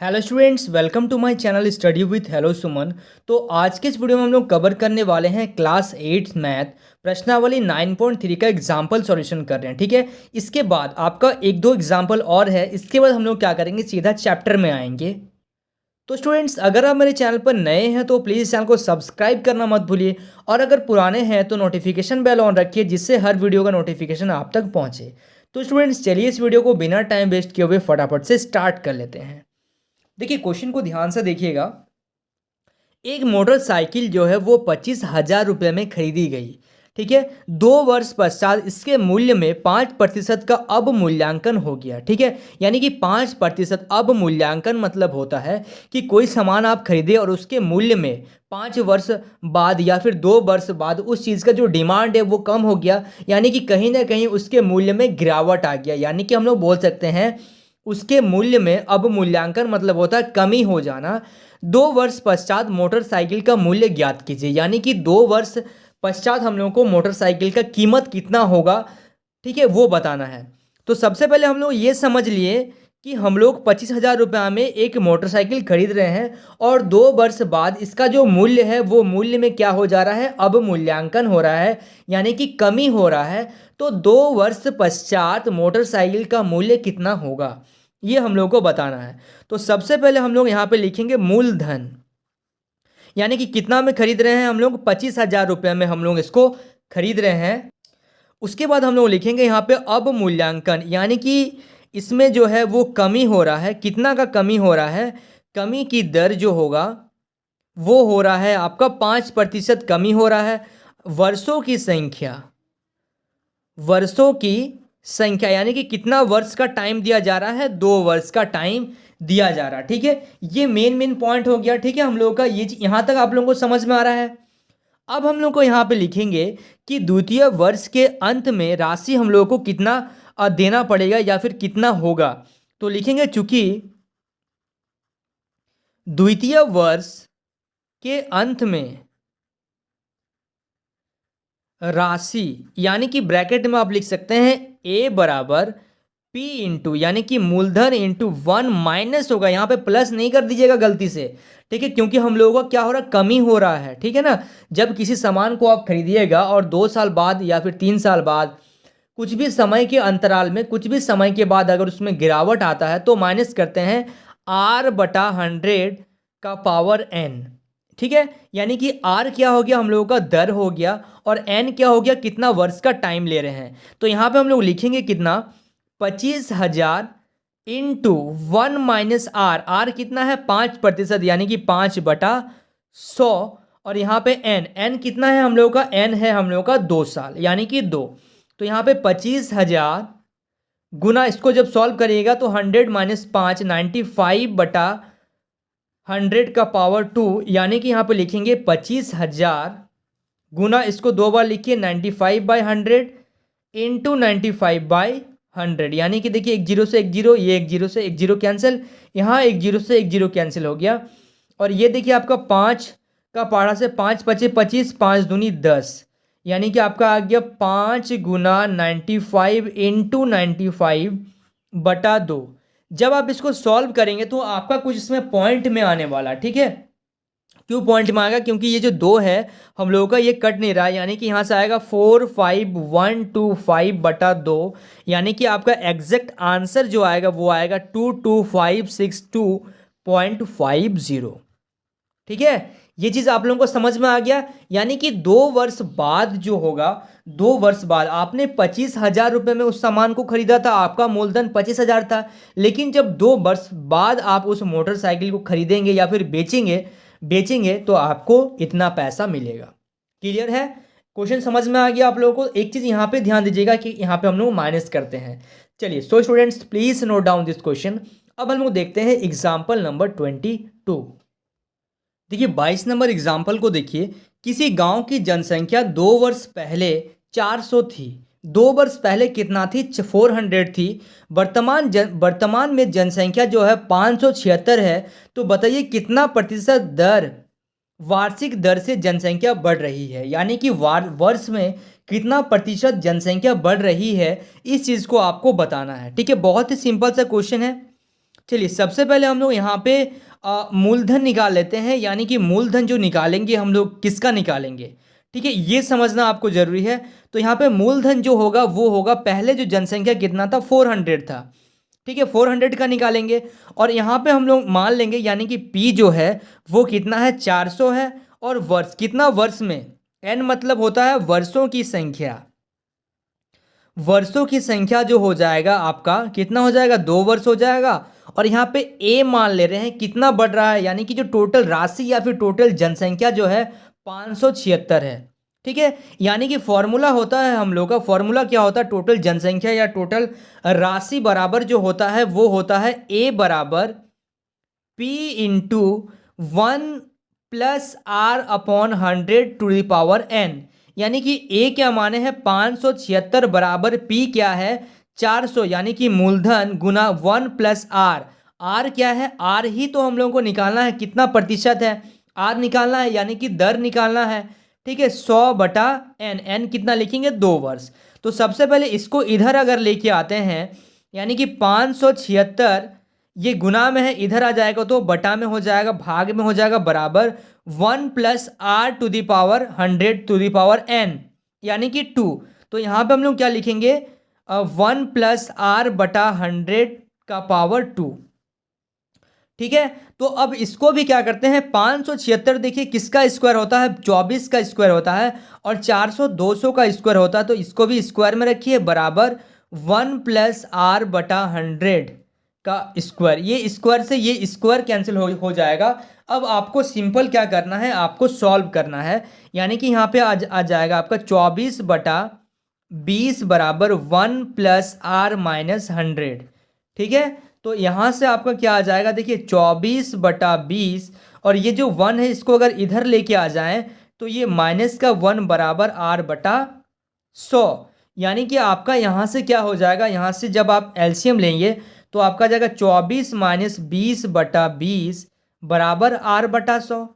Hello students, welcome to my channel study with hello Suman. तो आज के इस वीडियो में हम लोग कवर करने वाले हैं क्लास 8 मैथ प्रश्नावली 9.3 का एग्जाम्पल सॉल्यूशन कर रहे हैं। ठीक है, इसके बाद आपका एक दो एग्जाम्पल और है। इसके बाद हम लोग क्या करेंगे, सीधा चैप्टर में आएंगे। तो स्टूडेंट्स, अगर आप मेरे चैनल पर नए हैं तो प्लीज़ चैनल को सब्सक्राइब करना मत भूलिए, और अगर पुराने हैं तो नोटिफिकेशन बेल ऑन रखिए, जिससे हर वीडियो का नोटिफिकेशन आप तक पहुंचे। तो स्टूडेंट्स, चलिए इस वीडियो को बिना टाइम वेस्ट किए हुए फटाफट से स्टार्ट कर लेते हैं। देखिए, क्वेश्चन को ध्यान से देखिएगा। एक मोटरसाइकिल जो है वो 25,000 रुपये में खरीदी गई। ठीक है, 2 वर्ष पश्चात इसके मूल्य में 5% का अवमूल्यांकन हो गया। ठीक है, यानी कि 5% अवमूल्यांकन मतलब होता है कि कोई सामान आप खरीदे और उसके मूल्य में 5 वर्ष बाद या फिर 2 वर्ष बाद उस चीज़ का जो डिमांड है वो कम हो गया, यानी कि कहीं ना कहीं उसके मूल्य में गिरावट आ गया। यानी कि हम लोग बोल सकते हैं उसके मूल्य में अवमूल्यांकन मतलब होता है कमी हो जाना। 2 वर्ष पश्चात मोटरसाइकिल का मूल्य ज्ञात कीजिए, यानी कि 2 वर्ष पश्चात हम लोगों को मोटरसाइकिल का कीमत कितना होगा, ठीक है, वो बताना है। तो सबसे पहले हम लोग ये समझ लिए कि हम लोग 25,000 रुपये में एक मोटरसाइकिल खरीद रहे हैं और 2 वर्ष बाद इसका जो मूल्य है वो मूल्य में क्या हो जा रहा है, अवमूल्यांकन हो रहा है, यानी कि कमी हो रहा है। तो 2 वर्ष पश्चात मोटरसाइकिल का मूल्य कितना होगा, ये हम लोग को बताना है। तो सबसे पहले हम लोग यहाँ पे लिखेंगे मूलधन, यानी कि कितना में खरीद रहे हैं हम लोग, 25,000 रुपये में हम लोग इसको खरीद रहे हैं। उसके बाद हम लोग लिखेंगे यहाँ पे अवमूल्यांकन, यानी कि इसमें जो है वो कमी हो रहा है। कितना का कमी हो रहा है, कमी की दर जो होगा वो हो रहा है आपका 5% कमी हो रहा है। वर्षों की संख्या, वर्षों की संख्या यानी कि कितना वर्ष का टाइम दिया जा रहा है, 2 वर्ष का टाइम दिया जा रहा है। ठीक है, ये मेन पॉइंट हो गया। ठीक है, हम लोगों का ये यहाँ तक आप लोगों को समझ में आ रहा है। अब हम लोग को यहाँ पे लिखेंगे कि द्वितीय वर्ष के अंत में राशि हम लोगों को कितना देना पड़ेगा या फिर कितना होगा। तो लिखेंगे चूंकि द्वितीय वर्ष के अंत में राशि, यानी कि ब्रैकेट में आप लिख सकते हैं ए बराबर पी इंटू, यानी कि मूलधन इंटू 1 माइनस होगा। यहाँ पे प्लस नहीं कर दीजिएगा गलती से, ठीक है, क्योंकि हम लोगों का क्या हो रहा है, कमी हो रहा है। ठीक है ना, जब किसी सामान को आप खरीदिएगा और 2 साल बाद या फिर 3 साल बाद कुछ भी समय के अंतराल में, कुछ भी समय के बाद अगर उसमें गिरावट आता है तो माइनस करते हैं R/100 का पावर n। ठीक है, यानी कि R क्या हो गया, हम लोगों का दर हो गया, और n क्या हो गया, कितना वर्ष का टाइम ले रहे हैं। तो यहाँ पे हम लोग लिखेंगे कितना, 25,000 इंटू 1 माइनस आर। आर कितना है, 5%, यानी कि 5/100। और यहाँ पे n कितना है हम लोगों का, n है हम लोगों का 2 साल, यानी कि 2। तो यहाँ पे 25,000 गुना, इसको जब सॉल्व करिएगा तो 100 माइनस 5, 95/100 का पावर 2, यानी कि यहाँ पे लिखेंगे 25,000 गुना, इसको 2 बार लिखिए, 95/100 इंटू 95/100, यानी कि देखिए एक जीरो से एक जीरो, ये एक जीरो से एक जीरो कैंसिल, यहाँ एक जीरो से एक जीरो कैंसिल हो गया। और ये देखिए आपका 5 का पारा से 5 पचे 25, 5 दूनी 10, यानी कि आपका आ गया 5 गुना 95 इंटू 95/2। जब आप इसको सॉल्व करेंगे तो आपका कुछ इसमें पॉइंट में आने वाला। ठीक है, क्यों पॉइंट में आएगा, क्योंकि ये जो 2 है हम लोगों का ये कट नहीं रहा है, यानी कि यहाँ से आएगा 45125/2, यानी कि आपका एग्जैक्ट आंसर जो आएगा वो आएगा 22562.50। ठीक है, ये चीज़ आप लोगों को समझ में आ गया। यानी कि 2 वर्ष बाद जो होगा, 2 वर्ष बाद आपने 25,000 रुपये में उस सामान को खरीदा था, आपका मूलधन 25,000 था, लेकिन जब 2 वर्ष बाद आप उस मोटरसाइकिल को खरीदेंगे या फिर बेचेंगे तो आपको इतना पैसा मिलेगा। क्लियर है, क्वेश्चन समझ में आ गया आप लोगों को। एक चीज़ यहाँ पे ध्यान दीजिएगा कि यहाँ पे हम लोग माइनस करते हैं। चलिए, so students please note down this question. अब हम लोग देखते हैं एग्जाम्पल नंबर 22। देखिए 22 नंबर एग्जाम्पल को देखिए। किसी गांव की जनसंख्या 2 वर्ष पहले 400 थी। 2 वर्ष पहले कितना थी, 400 थी। वर्तमान में जनसंख्या जो है 576 है। तो बताइए कितना प्रतिशत दर, वार्षिक दर से जनसंख्या बढ़ रही है, यानी कि वर्ष में कितना प्रतिशत जनसंख्या बढ़ रही है, इस चीज़ को आपको बताना है। ठीक है, बहुत ही सिंपल सा क्वेश्चन है। चलिए सबसे पहले हम लोग यहाँ पे मूलधन निकाल लेते हैं, यानी कि मूलधन जो निकालेंगे हम लोग किसका निकालेंगे, ठीक है, ये समझना आपको जरूरी है। तो यहाँ पे मूलधन जो होगा वो होगा, पहले जो जनसंख्या कितना था 400 था, ठीक है, 400 का निकालेंगे। और यहाँ पे हम लोग मान लेंगे यानी कि P जो है वो कितना है 400 है, और वर्ष कितना, वर्ष में n मतलब होता है वर्षों की संख्या। वर्षों की संख्या जो हो जाएगा आपका कितना हो जाएगा, 2 वर्ष हो जाएगा। और यहाँ पे a मान ले रहे हैं कितना बढ़ रहा है, यानी कि जो टोटल राशि या फिर टोटल जनसंख्या जो है 576 है, ठीक है। यानी कि फॉर्मूला होता है हम लोग का, फॉर्मूला क्या होता है, टोटल जनसंख्या या टोटल राशि बराबर जो होता है वो होता है a बराबर p इंटू 1+r/100⁴ यानी कि a क्या माने हैं 576 बराबर p क्या है 400, यानी कि मूलधन गुना 1+r। r क्या है, r ही तो हम लोगों को निकालना है, कितना प्रतिशत है r निकालना है, यानी कि दर निकालना है, ठीक है। 100/n, n कितना लिखेंगे 2 वर्ष। तो सबसे पहले इसको इधर अगर लेके आते हैं, यानी कि 576 ये गुना में है, इधर आ जाएगा तो बटा में हो जाएगा, भाग में हो जाएगा, बराबर 1+r⁴n यानी कि 2। तो यहाँ पे हम लोग क्या लिखेंगे 1+r/100⁴ ठीक है। तो अब इसको भी क्या करते हैं, 576 देखिए किसका स्क्वायर होता है, 24 का स्क्वायर होता है, और 400 200 का स्क्वायर होता है, तो इसको भी स्क्वायर में रखिए, बराबर 1+r/100 का स्क्वायर। ये स्क्वायर से ये स्क्वायर कैंसिल हो जाएगा। अब आपको सिंपल क्या करना है, आपको सॉल्व करना है, यानी कि यहाँ पे आ जाएगा आपका 24/20 बराबर 1+r-100, ठीक है। तो यहाँ से आपका क्या आ जाएगा, देखिए 24/20, और ये जो 1 है इसको अगर इधर लेके आ जाएं तो ये माइनस का 1 बराबर r/100, यानी कि आपका यहाँ से क्या हो जाएगा, यहाँ से जब आप एलसीएम लेंगे तो आपका जाएगा 24 - 20/20 बराबर r/100,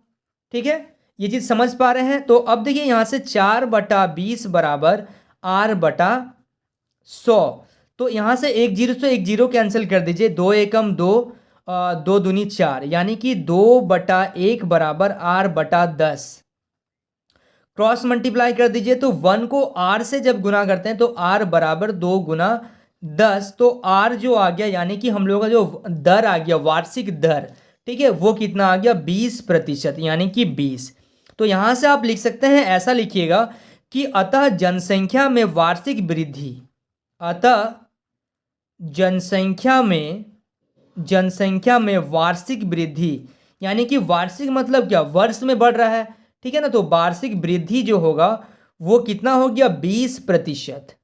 ठीक है। ये चीज़ समझ पा रहे हैं। तो अब देखिए यहाँ से 4/20 बराबर r/100, तो यहाँ से 1 0 से 1 0 कैंसिल कर दीजिए, 2 एकम 2, 2 दूनी 4, यानी कि 2/1 बराबर r/10। क्रॉस मल्टीप्लाई कर दीजिए, तो 1 को r से जब गुना करते हैं तो r बराबर 2 गुना 10, तो r जो आ गया यानी कि हम लोगों का जो दर आ गया, वार्षिक दर, ठीक है, वो कितना आ गया 20%, यानी कि 20। तो यहाँ से आप लिख सकते हैं, ऐसा लिखिएगा कि अतः जनसंख्या में वार्षिक वृद्धि, अतः जनसंख्या में वार्षिक वृद्धि, यानी कि वार्षिक मतलब क्या, वर्ष में बढ़ रहा है, ठीक है ना। तो वार्षिक वृद्धि जो होगा वो कितना हो गया 20%,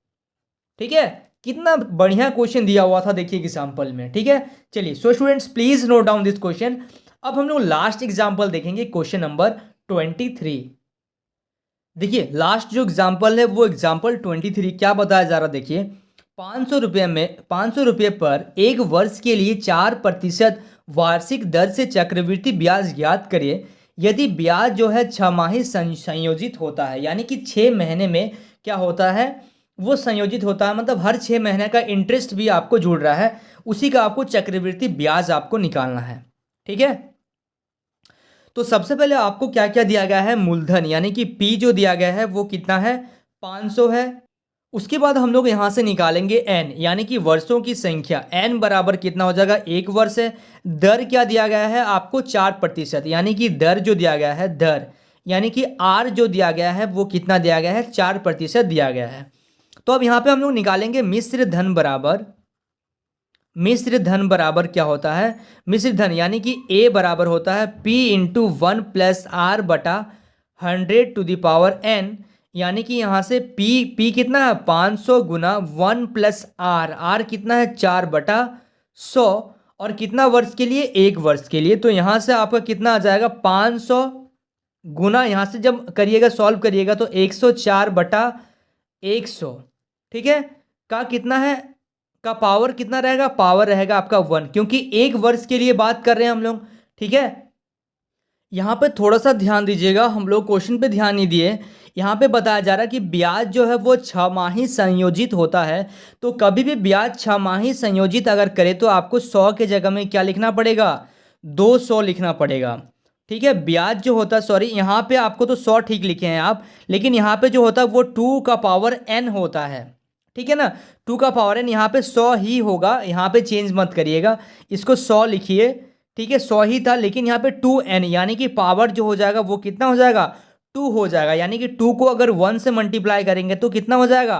ठीक है। कितना बढ़िया क्वेश्चन दिया हुआ था देखिए एग्जाम्पल में, ठीक है। चलिए so students please note down this question. अब हम लोग लास्ट एग्जाम्पल देखेंगे, क्वेश्चन नंबर 23। देखिए लास्ट जो एग्जाम्पल है वो एग्जाम्पल 23 क्या बताया जा रहा, देखिए 500 रुपये पर एक वर्ष के लिए 4% वार्षिक दर से चक्रवृद्धि ब्याज ज्ञात करिए। यदि ब्याज जो है 6 माही संयोजित होता है, यानी कि 6 महीने में क्या होता है वो संयोजित होता है, मतलब हर 6 महीने का इंटरेस्ट भी आपको जुड़ रहा है, उसी का आपको चक्रवृद्धि ब्याज आपको निकालना है, ठीक है। तो सबसे पहले आपको क्या क्या दिया गया है, मूलधन यानी कि P जो दिया गया है वो कितना है 500 है। उसके बाद हम लोग यहाँ से निकालेंगे n, यानी कि वर्षों की संख्या, n बराबर कितना हो जाएगा 1 वर्ष है। दर क्या दिया गया है आपको 4%, यानी कि दर जो दिया गया है दर, यानी कि r जो दिया गया है वो कितना दिया गया है 4% दिया गया है। तो अब यहाँ पे हम लोग निकालेंगे मिश्र धन बराबर, मिश्र धन बराबर क्या होता है, मिश्र धन यानी कि a बराबर होता है p इंटू 1+r/100⁴n, यानी कि यहाँ से p कितना है 500 गुना 1+r कितना है 4/100, और कितना वर्ष के लिए 1 वर्ष के लिए। तो यहाँ से आपका कितना आ जाएगा 500 गुना, यहाँ से जब करिएगा सॉल्व करिएगा तो 104/100, ठीक है, का कितना है, का पावर कितना रहेगा, पावर रहेगा आपका 1, क्योंकि 1 वर्ष के लिए बात कर रहे हैं हम लोग, ठीक है। यहाँ पे थोड़ा सा ध्यान दीजिएगा, हम लोग क्वेश्चन पे ध्यान नहीं दिए। यहाँ पे बताया जा रहा है कि ब्याज जो है वो छमाही संयोजित होता है। तो कभी भी ब्याज छमाही संयोजित अगर करे तो आपको 100 के जगह में क्या लिखना पड़ेगा, 200 लिखना पड़ेगा। ठीक है, ब्याज जो होता है, सॉरी यहाँ पे आपको तो 100 ठीक लिखे हैं आप, लेकिन यहाँ पे जो होता है वो 2 का पावर n होता है। ठीक है ना, 2 का पावर n, यहाँ पे 100 ही होगा, यहाँ पे चेंज मत करिएगा, इसको 100 लिखिए। ठीक है, 100 ही था, लेकिन यहाँ पे 2n यानी कि पावर जो हो जाएगा वो कितना हो जाएगा, 2 हो जाएगा। यानी कि 2 को अगर 1 से मल्टीप्लाई करेंगे तो कितना हो जाएगा,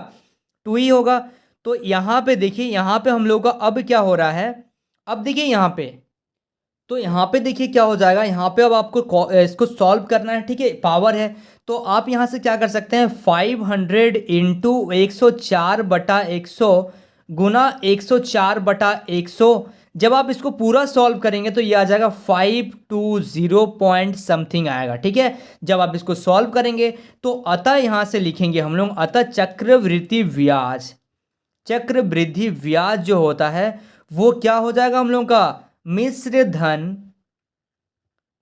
2 ही होगा। तो यहाँ पे देखिए, यहाँ पे हम लोग का अब क्या हो रहा है, अब देखिए यहाँ पे, तो यहाँ पे देखिए क्या हो जाएगा, यहाँ पे अब आपको इसको सॉल्व करना है। ठीक है, पावर है, तो आप यहाँ से क्या कर सकते हैं, 500 इंटू 104/100 गुना 104/100। जब आप इसको पूरा सॉल्व करेंगे तो ये आ जाएगा 520 पॉइंट समथिंग आएगा। ठीक है, जब आप इसको सॉल्व करेंगे तो अतः यहाँ से लिखेंगे हम लोग, अतः चक्रवृद्धि ब्याज, चक्रवृद्धि ब्याज जो होता है वो क्या हो जाएगा हम लोग का, मिश्र धन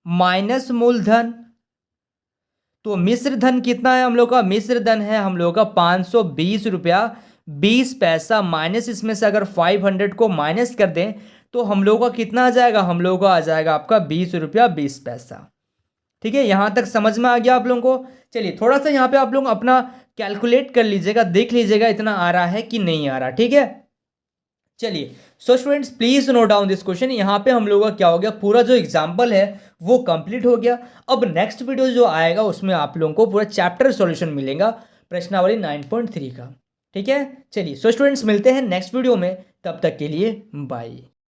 माइनस मूलधन। तो मिश्र धन कितना है हम लोग का, मिश्र धन है हम लोग का 520 रुपया 20 पैसा, माइनस इसमें से अगर 500 को माइनस कर दें तो हम लोग का कितना आ जाएगा, हम लोग का आ जाएगा आपका 20 रुपया 20 पैसा। ठीक है, यहां तक समझ में आ गया आप लोगों को। चलिए थोड़ा सा यहाँ पे आप लोग अपना कैलकुलेट कर लीजिएगा, देख लीजिएगा इतना आ रहा है कि नहीं आ रहा। ठीक है, चलिए so students please note down this question. यहाँ पे हम लोगों का क्या हो गया, पूरा जो एग्जाम्पल है वो कंप्लीट हो गया। अब नेक्स्ट वीडियो जो आएगा उसमें आप लोगों को पूरा चैप्टर सॉल्यूशन मिलेगा प्रश्नावली 9.3 का। ठीक है, चलिए सो स्टूडेंट्स मिलते हैं नेक्स्ट वीडियो में, तब तक के लिए बाय।